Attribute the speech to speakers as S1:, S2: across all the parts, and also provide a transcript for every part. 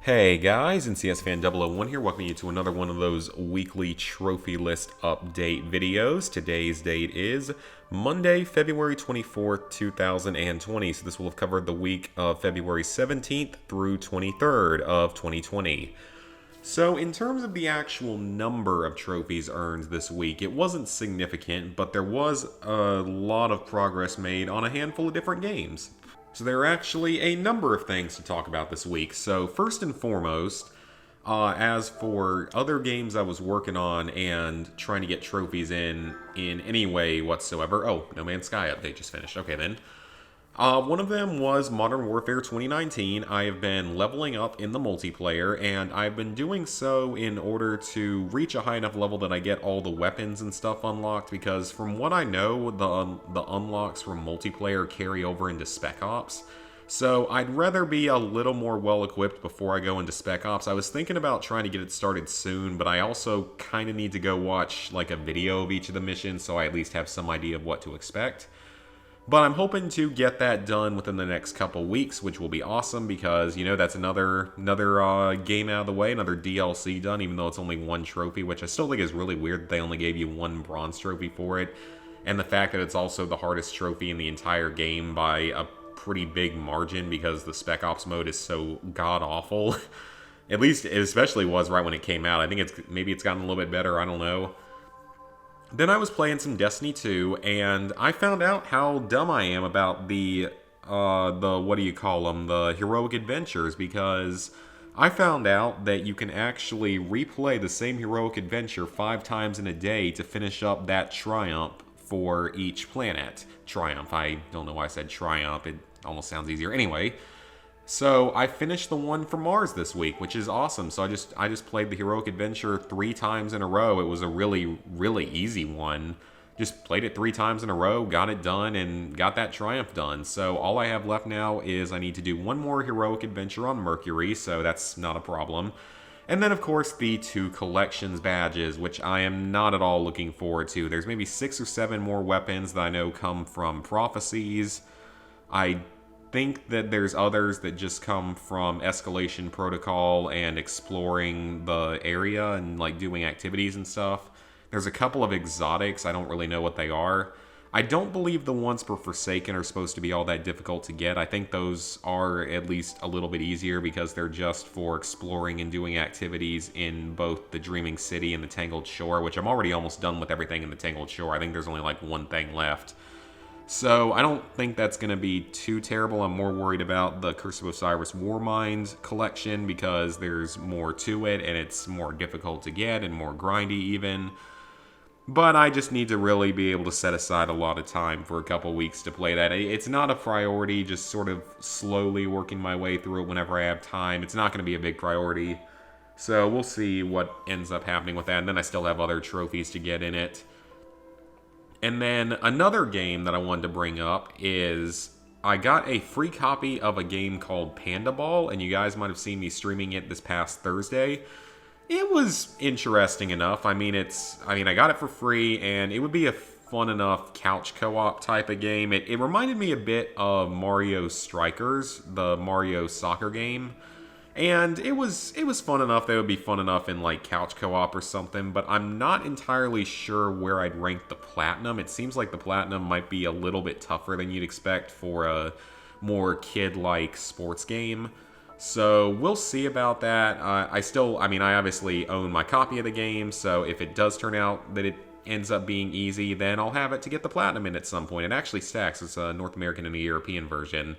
S1: Hey guys, NCS Fan 001 here, welcoming you to another one of those weekly trophy list update videos. Today's date is Monday, February 24th, 2020, so this will have covered the week of February 17th through 23rd of 2020. So in terms of the actual number of trophies earned this week, it wasn't significant, but there was a lot of progress made on a handful of different games. So there are actually a number of things to talk about this week. So first and foremost, as for other games I was working on and trying to get trophies in any way whatsoever. Oh, No Man's Sky update just finished. Okay then. One of them was Modern Warfare 2019. I have been leveling up in the multiplayer, and I've been doing so in order to reach a high enough level that I get all the weapons and stuff unlocked, because from what I know, the unlocks from multiplayer carry over into Spec Ops. So I'd rather be a little more well-equipped before I go into Spec Ops. I was thinking about trying to get it started soon, but I also kind of need to go watch like a video of each of the missions so I at least have some idea of what to expect. But I'm hoping to get that done within the next couple weeks, which will be awesome because, you know, that's another game out of the way, another DLC done, even though it's only one trophy, which I still think is really weird that they only gave you one bronze trophy for it. And the fact that it's also the hardest trophy in the entire game by a pretty big margin because the Spec Ops mode is so god-awful. At least it especially was right when it came out. I think maybe it's gotten a little bit better, I don't know. Then I was playing some Destiny 2, and I found out how dumb I am about the what do you call them, the heroic adventures, because I found out that you can actually replay the same heroic adventure 5 times in a day to finish up that triumph for each planet. Triumph, I don't know why I said triumph, it almost sounds easier. Anyway, so I finished the one for Mars this week, which is awesome. So I just played the heroic adventure 3 times in a row. It was a really, really easy one. Just played it 3 times in a row, got it done, and got that triumph done. So all I have left now is I need to do one more heroic adventure on Mercury, so that's not a problem. And then, of course, the 2 collections badges, which I am not at all looking forward to. There's maybe 6 or 7 more weapons that I know come from prophecies. I think that there's others that just come from escalation protocol and exploring the area and like doing activities and stuff. There's a couple of exotics, I don't really know what they are. I don't believe the ones for Forsaken are supposed to be all that difficult to get. I think those are at least a little bit easier because they're just for exploring and doing activities in both the Dreaming City and the Tangled Shore, which I'm already almost done with everything in the Tangled Shore. I think there's only like one thing left. So I don't think that's going to be too terrible. I'm more worried about the Curse of Osiris Warmind collection because there's more to it and it's more difficult to get and more grindy even. But I just need to really be able to set aside a lot of time for a couple weeks to play that. It's not a priority, just sort of slowly working my way through it whenever I have time. It's not going to be a big priority. So we'll see what ends up happening with that. And then I still have other trophies to get in it. And then another game that I wanted to bring up is I got a free copy of a game called Panda Ball, and you guys might have seen me streaming it this past Thursday. It was interesting enough. I got it for free, and it would be a fun enough couch co-op type of game. It reminded me a bit of Mario Strikers, the Mario soccer game. And it was fun enough that it would be fun enough in like couch co-op or something, but I'm not entirely sure where I'd rank the platinum. It seems like the platinum might be a little bit tougher than you'd expect for a more kid-like sports game. So we'll see about that. I obviously own my copy of the game, so if it does turn out that it ends up being easy, then I'll have it to get the platinum in at some point. It actually stacks. It's a North American and a European version.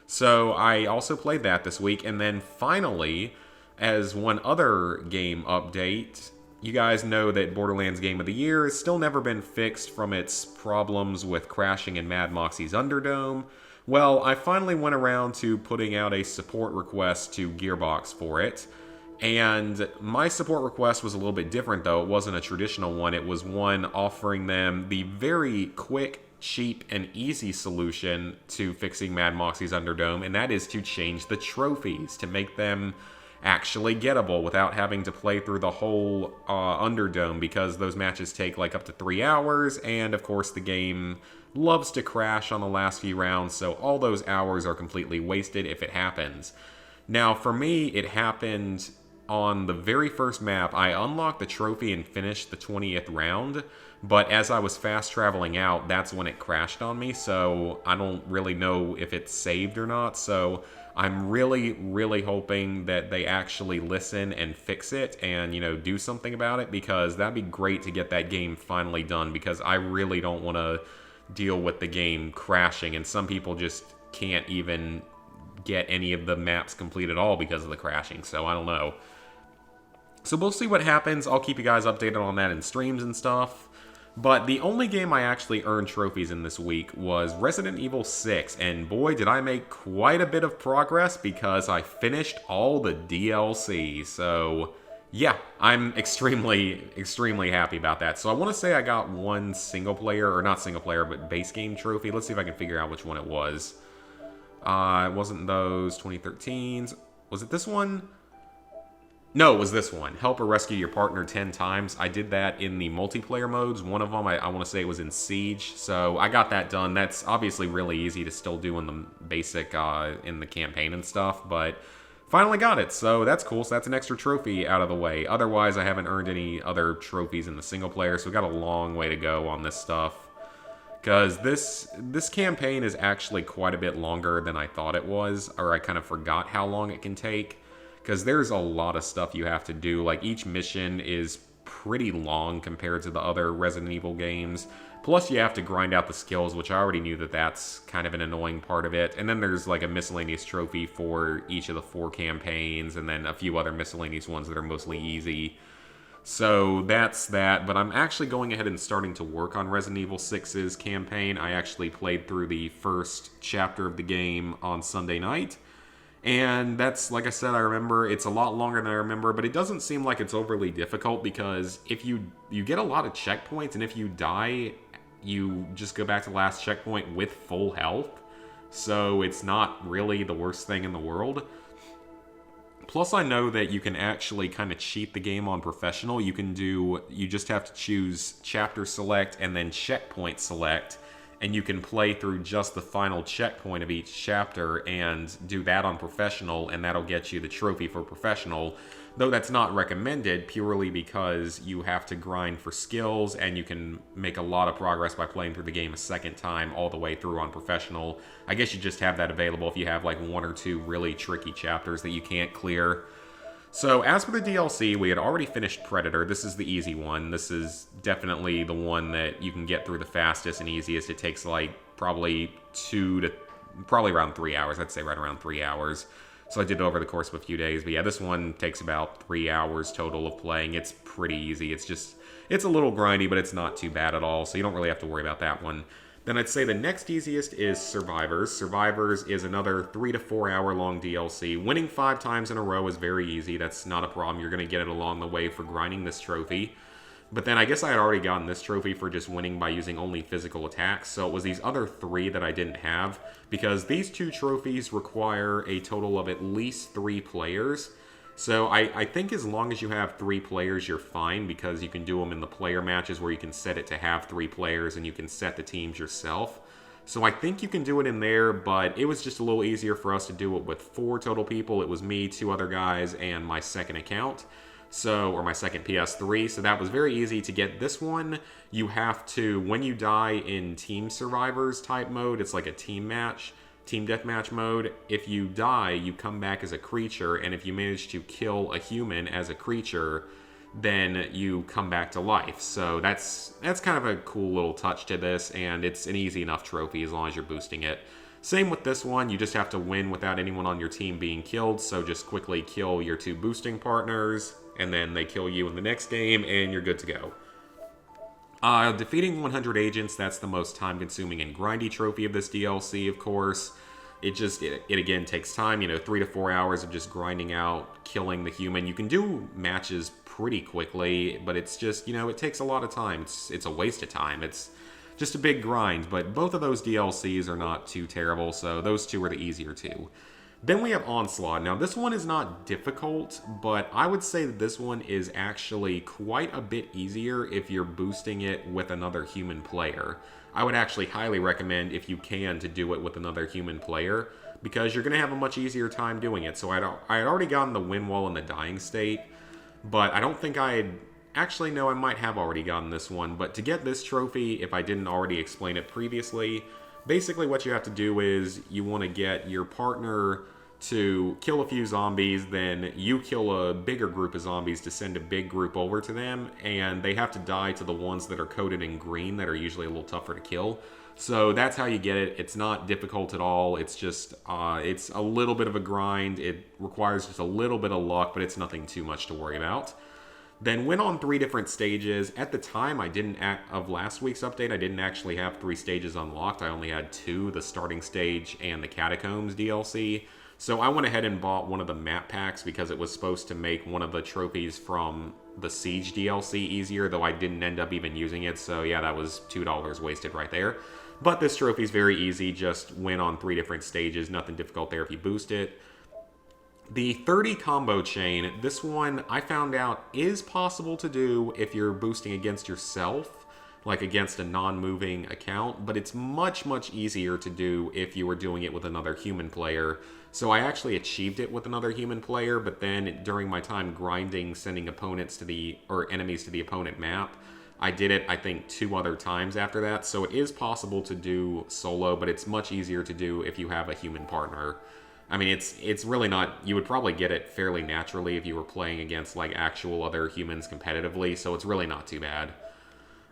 S1: So I also played that this week, and then finally, as one other game update, you guys know that Borderlands Game of the Year has still never been fixed from its problems with crashing in Mad Moxie's Underdome. Well, I finally went around to putting out a support request to Gearbox for it, and my support request was a little bit different though. It wasn't a traditional one, it was one offering them the very quick, cheap, and easy solution to fixing Mad Moxie's Underdome, and that is to change the trophies, to make them actually gettable without having to play through the whole Underdome, because those matches take like up to 3 hours, and of course the game loves to crash on the last few rounds, so all those hours are completely wasted if it happens. Now, for me, it happened on the very first map. I unlocked the trophy and finished the 20th round, but as I was fast traveling out, that's when it crashed on me, so I don't really know if it's saved or not, so I'm really, really hoping that they actually listen and fix it and, do something about it, because that'd be great to get that game finally done, because I really don't want to deal with the game crashing, and some people just can't even get any of the maps complete at all because of the crashing, so I don't know. So we'll see what happens. I'll keep you guys updated on that in streams and stuff. But the only game I actually earned trophies in this week was Resident Evil 6, and boy did I make quite a bit of progress because I finished all the DLC. So yeah, I'm extremely, extremely happy about that. So I want to say I got one single player, or not single player, but base game trophy. Let's see if I can figure out which one it was. It wasn't those 2013s. Was it this one? No, it was this one. Help or rescue your partner 10 times. I did that in the multiplayer modes. One of them, I want to say it was in Siege. So I got that done. That's obviously really easy to still do in the basic, in the campaign and stuff. But finally got it. So that's cool. So that's an extra trophy out of the way. Otherwise, I haven't earned any other trophies in the single player. So we got a long way to go on this stuff. Because this campaign is actually quite a bit longer than I thought it was. Or I kind of forgot how long it can take. Because there's a lot of stuff you have to do. Like, each mission is pretty long compared to the other Resident Evil games. Plus, you have to grind out the skills, which I already knew that that's kind of an annoying part of it. And then there's, like, a miscellaneous trophy for each of the 4 campaigns, and then a few other miscellaneous ones that are mostly easy. So that's that, but I'm actually going ahead and starting to work on Resident Evil 6's campaign. I actually played through the first chapter of the game on Sunday night. And that's, like I said, I remember it's a lot longer than I remember, but it doesn't seem like it's overly difficult, because if you get a lot of checkpoints, and if you die, you just go back to the last checkpoint with full health. So it's not really the worst thing in the world. Plus, I know that you can actually kind of cheat the game on Professional. You just have to choose chapter select and then checkpoint select, and you can play through just the final checkpoint of each chapter and do that on Professional, and that'll get you the trophy for Professional. Though that's not recommended, purely because you have to grind for skills, and you can make a lot of progress by playing through the game a second time all the way through on Professional. I guess you just have that available if you have like 1 or 2 really tricky chapters that you can't clear. So, as for the DLC, we had already finished Predator. This is the easy one. This is definitely the one that you can get through the fastest and easiest. It takes like probably around 3 hours. I'd say right around 3 hours. So I did it over the course of a few days. But yeah, this one takes about 3 hours total of playing. It's pretty easy. It's a little grindy, but it's not too bad at all. So you don't really have to worry about that one. Then I'd say the next easiest is Survivors. Survivors is another 3 to 4 hour long DLC. Winning 5 times in a row is very easy. That's not a problem. You're going to get it along the way for grinding this trophy. But then I guess I had already gotten this trophy for just winning by using only physical attacks. So it was these other 3 that I didn't have, because these 2 trophies require a total of at least 3 players. So I think as long as you have 3 players, you're fine, because you can do them in the player matches where you can set it to have 3 players and you can set the teams yourself. So I think you can do it in there, but it was just a little easier for us to do it with 4 total people. It was me, 2 other guys, and my second account. Or my second PS3, so that was very easy to get. This one, you have to, when you die in Team Survivors type mode, it's like a team deathmatch mode. If you die, you come back as a creature, and if you manage to kill a human as a creature, then you come back to life. So that's kind of a cool little touch to this, and it's an easy enough trophy as long as you're boosting it. Same with this one, you just have to win without anyone on your team being killed, so just quickly kill your 2 boosting partners, and then they kill you in the next game, and you're good to go. Defeating 100 agents, that's the most time-consuming and grindy trophy of this DLC, of course. It again takes time, 3 to 4 hours of just grinding out, killing the human. You can do matches pretty quickly, but it's just, it takes a lot of time. It's a waste of time. It's just a big grind, but both of those DLCs are not too terrible, so those 2 are the easier 2. Then we have Onslaught. Now, this one is not difficult, but I would say that this one is actually quite a bit easier if you're boosting it with another human player. I would actually highly recommend, if you can, to do it with another human player, because you're going to have a much easier time doing it. So I had already gotten the win wall in the dying state, but I don't think I had... Actually, no, I might have already gotten this one, but to get this trophy, if I didn't already explain it previously, basically what you have to do is you want to get your partner to kill a few zombies, then you kill a bigger group of zombies to send a big group over to them, and they have to die to the ones that are coded in green that are usually a little tougher to kill. So that's how you get it. It's not difficult at all. It's just, it's a little bit of a grind. It requires just a little bit of luck, but it's nothing too much to worry about. Then went on 3 different stages. At the time, of last week's update, I didn't actually have 3 stages unlocked. I only had 2, the starting stage and the Catacombs DLC. So I went ahead and bought one of the map packs because it was supposed to make one of the trophies from the Siege DLC easier, though I didn't end up even using it. So yeah, that was $2 wasted right there. But this trophy is very easy. Just win on 3 different stages. Nothing difficult there if you boost it. The 30 combo chain, this one I found out is possible to do if you're boosting against yourself, like against a non-moving account, but it's much, much easier to do if you were doing it with another human player. So I actually achieved it with another human player, but then during my time grinding, sending enemies to the opponent map, I did it, I think, 2 other times after that. So it is possible to do solo, but it's much easier to do if you have a human partner. I mean, it's really not... You would probably get it fairly naturally if you were playing against, like, actual other humans competitively, so it's really not too bad.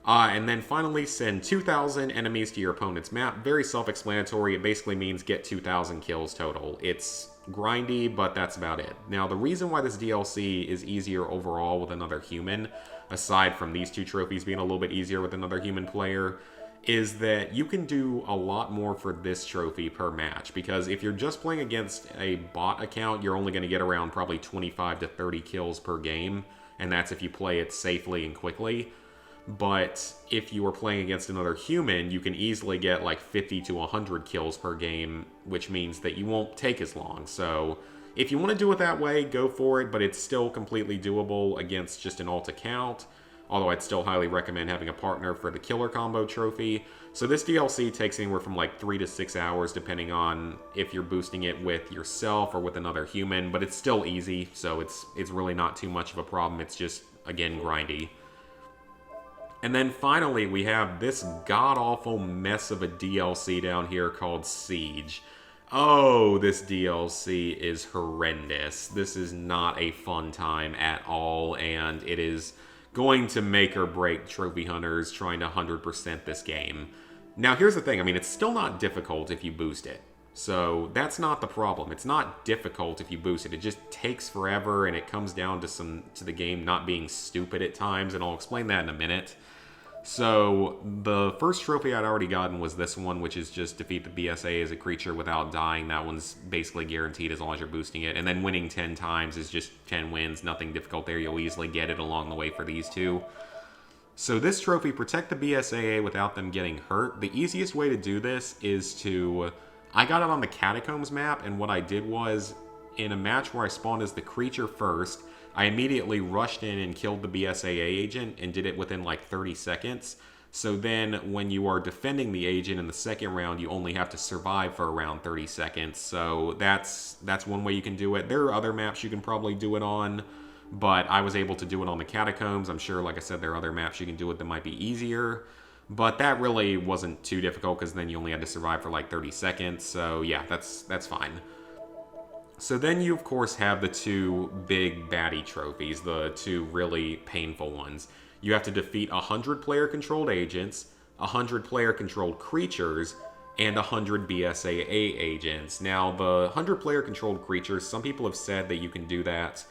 S1: And then finally, send 2,000 enemies to your opponent's map. Very self-explanatory. It basically means get 2,000 kills total. It's grindy, but that's about it. Now, the reason why this DLC is easier overall with another human, aside from these 2 trophies being a little bit easier with another human player, is that you can do a lot more for this trophy per match. Because if you're just playing against a bot account, you're only going to get around probably 25 to 30 kills per game, and that's if you play it safely and quickly. But if you are playing against another human, you can easily get like 50 to 100 kills per game, which means that you won't take as long. So if you want to do it that way, go for it, but it's still completely doable against just an alt account. Although I'd still highly recommend having a partner for the Killer Combo trophy. So this DLC takes anywhere from like 3 to 6 hours, depending on if you're boosting it with yourself or with another human. But it's still easy, so it's really not too much of a problem. It's just, again, grindy. And then finally, we have this god-awful mess of a DLC down here called Siege. Oh, this DLC is horrendous. This is not a fun time at all, and it is going to make or break trophy hunters trying to 100% this game. Now, here's the thing. I mean, it's still not difficult if you boost it. So that's not the problem. It's not difficult if you boost it. It just takes forever, and it comes down to the game not being stupid at times, and I'll explain that in a minute. So the first trophy I'd already gotten was this one, which is just defeat the BSA as a creature without dying. That one's basically guaranteed as long as you're boosting it. And then winning 10 times is just 10 wins. Nothing difficult there. You'll easily get it along the way for these 2. So this trophy, protect the BSAA without them getting hurt. The easiest way to do this is to... I got it on the Catacombs map, and what I did was, in a match where I spawned as the creature first, I immediately rushed in and killed the BSAA agent and did it within like 30 seconds. So then when you are defending the agent in the second round, you only have to survive for around 30 seconds. So that's one way you can do it. There are other maps you can probably do it on, but I was able to do it on the Catacombs. I'm sure, like I said, there are other maps you can do it that might be easier. But that really wasn't too difficult because then you only had to survive for like 30 seconds. So yeah, that's fine. So then you, of course, have the 2 big baddie trophies, the 2 really painful ones. You have to defeat 100 player-controlled agents, 100 player-controlled creatures, and 100 BSAA agents. Now, the 100 player-controlled creatures, some people have said that you can do that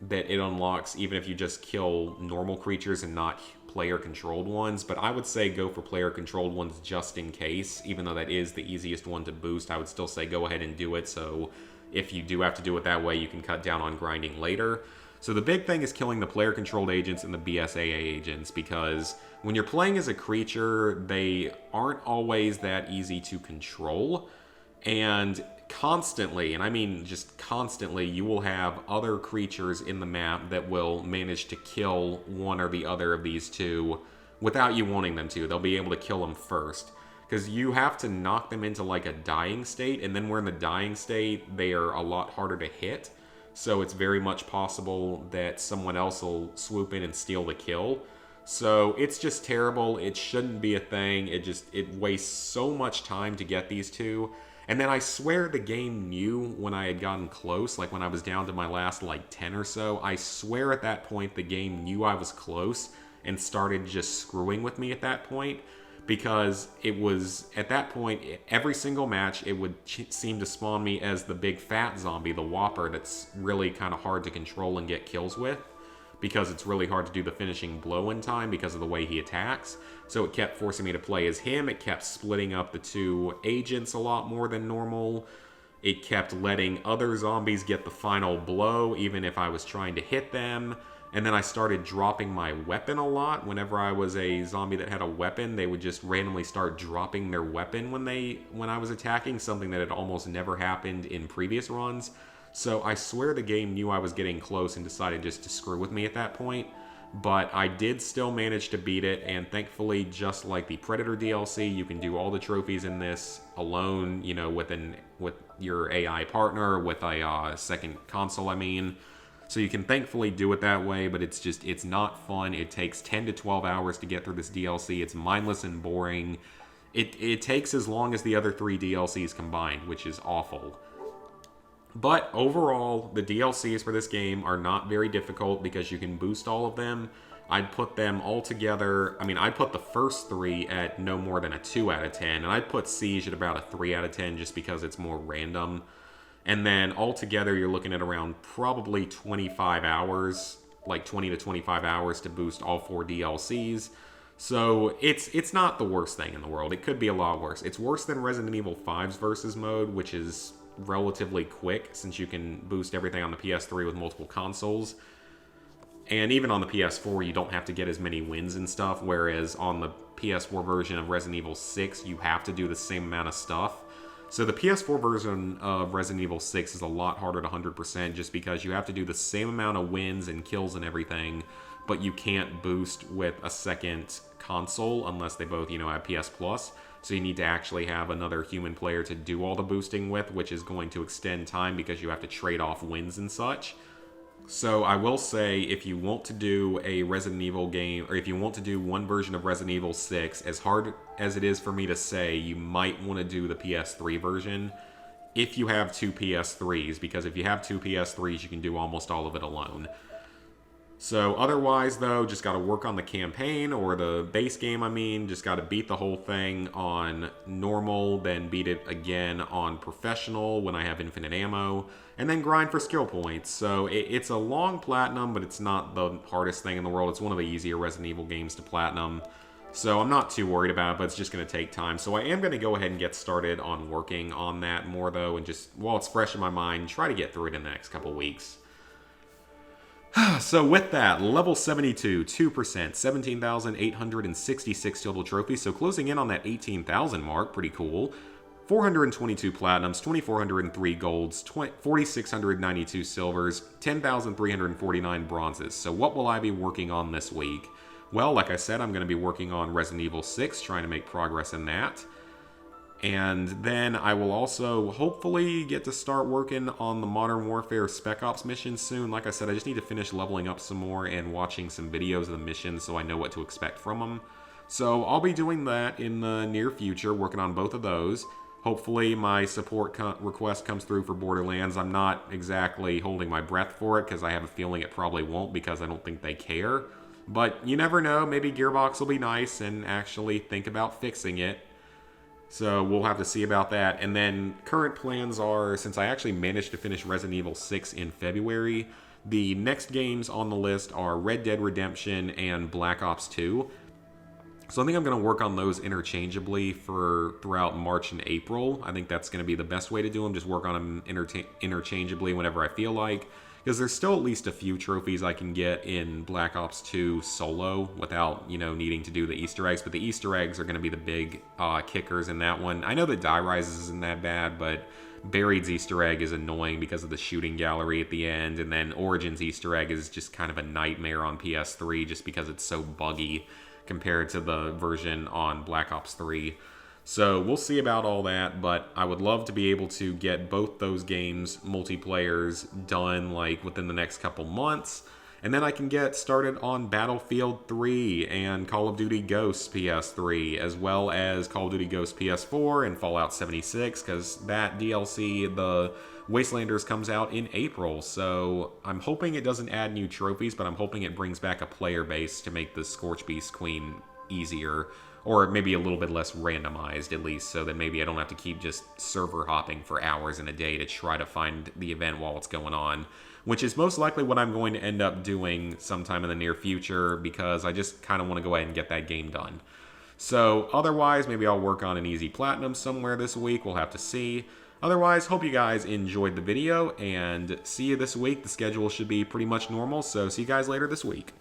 S1: it unlocks even if you just kill normal creatures and not player-controlled ones, but I would say go for player-controlled ones just in case. Even though that is the easiest one to boost, I would still say go ahead and do it, so if you do have to do it that way, you can cut down on grinding later. So the big thing is killing the player-controlled agents and the BSAA agents, because when you're playing as a creature, they aren't always that easy to control. And constantly, and I mean just constantly, you will have other creatures in the map that will manage to kill one or the other of these 2 without you wanting them to. They'll be able to kill them first. because you have to knock them into like a dying state, and then when in the dying state, they are a lot harder to hit. So it's very much possible that someone else will swoop in and steal the kill. So it's just terrible. It shouldn't be a thing. It wastes so much time to get these two. And then I swear the game knew when I had gotten close, like when I was down to my last like 10 or so. I swear at that point the game knew I was close and started just screwing with me at that point. Because it was, at that point, every single match, it would seem to spawn me as the big fat zombie, the Whopper, that's really kind of hard to control and get kills with. Because it's really hard to do the finishing blow in time because of the way he attacks. So it kept forcing me to play as him. It kept splitting up the two agents a lot more than normal. It kept letting other zombies get the final blow, even if I was trying to hit them. And then I started dropping my weapon a lot. Whenever I was a zombie that had a weapon, they would just randomly start dropping their weapon when I was attacking, something that had almost never happened in previous runs. So I swear the game knew I was getting close and decided just to screw with me at that point. But I did still manage to beat it, and thankfully, just like the Predator DLC, you can do all the trophies in this alone, you know, with your AI partner, with a second console, I mean. So you can thankfully do it that way, but it's not fun. It takes 10 to 12 hours to get through this DLC. It's mindless and boring. It takes as long as the other 3 DLCs combined, which is awful. But overall, the DLCs for this game are not very difficult because you can boost all of them. I'd put them all together. I mean, I'd put the first 3 at no more than a 2 out of 10, and I'd put Siege at about a 3 out of 10 just because it's more random. And then altogether, you're looking at around probably 25 hours, like 20 to 25 hours to boost all 4 DLCs. So it's not the worst thing in the world. It could be a lot worse. It's worse than Resident Evil 5's Versus mode, which is relatively quick since you can boost everything on the PS3 with multiple consoles. And even on the PS4, you don't have to get as many wins and stuff, whereas on the PS4 version of Resident Evil 6, you have to do the same amount of stuff. So the PS4 version of Resident Evil 6 is a lot harder to 100% just because you have to do the same amount of wins and kills and everything, but you can't boost with a second console unless they both, you know, have PS Plus. So you need to actually have another human player to do all the boosting with, which is going to extend time because you have to trade off wins and such. So I will say, if you want to do a Resident Evil game, or if you want to do one version of Resident Evil 6, as hard as it is for me to say, you might want to do the PS3 version if you have 2 PS3s, because if you have 2 PS3s, you can do almost all of it alone. So otherwise, though, just got to work on the campaign, or the base game, I mean. Just got to beat the whole thing on normal, then beat it again on professional when I have infinite ammo, and then grind for skill points. So it's a long platinum, but it's not the hardest thing in the world. It's one of the easier Resident Evil games to platinum. So I'm not too worried about it, but it's just going to take time. So I am going to go ahead and get started on working on that more, though, and just, while it's fresh in my mind, try to get through it in the next couple weeks. So with that, level 72, 2%, 17,866 total trophies, so closing in on that 18,000 mark, pretty cool. 422 platinums, 2,403 golds, 4,692 silvers, 10,349 bronzes. So what will I be working on this week? Well, like I said, I'm going to be working on Resident Evil 6, trying to make progress in that. And then I will also hopefully get to start working on the Modern Warfare Spec Ops missions soon. Like I said, I just need to finish leveling up some more and watching some videos of the missions so I know what to expect from them. So I'll be doing that in the near future, working on both of those. Hopefully my support request comes through for Borderlands. I'm not exactly holding my breath for it because I have a feeling it probably won't because I don't think they care. But you never know, maybe Gearbox will be nice and actually think about fixing it. So we'll have to see about that. And then current plans are, since I actually managed to finish Resident Evil 6 in February, the next games on the list are Red Dead Redemption and Black Ops 2. So I think I'm going to work on those interchangeably throughout March and April. I think that's going to be the best way to do them, just work on them interchangeably whenever I feel like. Because there's still at least a few trophies I can get in Black Ops 2 solo without, you know, needing to do the Easter eggs. But the Easter eggs are going to be the big kickers in that one. I know that Die Rises isn't that bad, but Buried's Easter egg is annoying because of the shooting gallery at the end. And then Origin's Easter egg is just kind of a nightmare on PS3 just because it's so buggy compared to the version on Black Ops 3. So we'll see about all that, but I would love to be able to get both those games multiplayers done like within the next couple months. And then I can get started on Battlefield 3 and Call of Duty Ghosts PS3, as well as Call of Duty Ghosts PS4 and Fallout 76, because that DLC, the Wastelanders, comes out in April. So I'm hoping it doesn't add new trophies, but I'm hoping it brings back a player base to make the Scorchbeast Queen easier, or maybe a little bit less randomized at least, so that maybe I don't have to keep just server hopping for hours in a day to try to find the event while it's going on, which is most likely what I'm going to end up doing sometime in the near future, because I just kind of want to go ahead and get that game done. So otherwise, maybe I'll work on an easy platinum somewhere this week. We'll have to see. Otherwise, hope you guys enjoyed the video, and see you this week. The schedule should be pretty much normal, so see you guys later this week.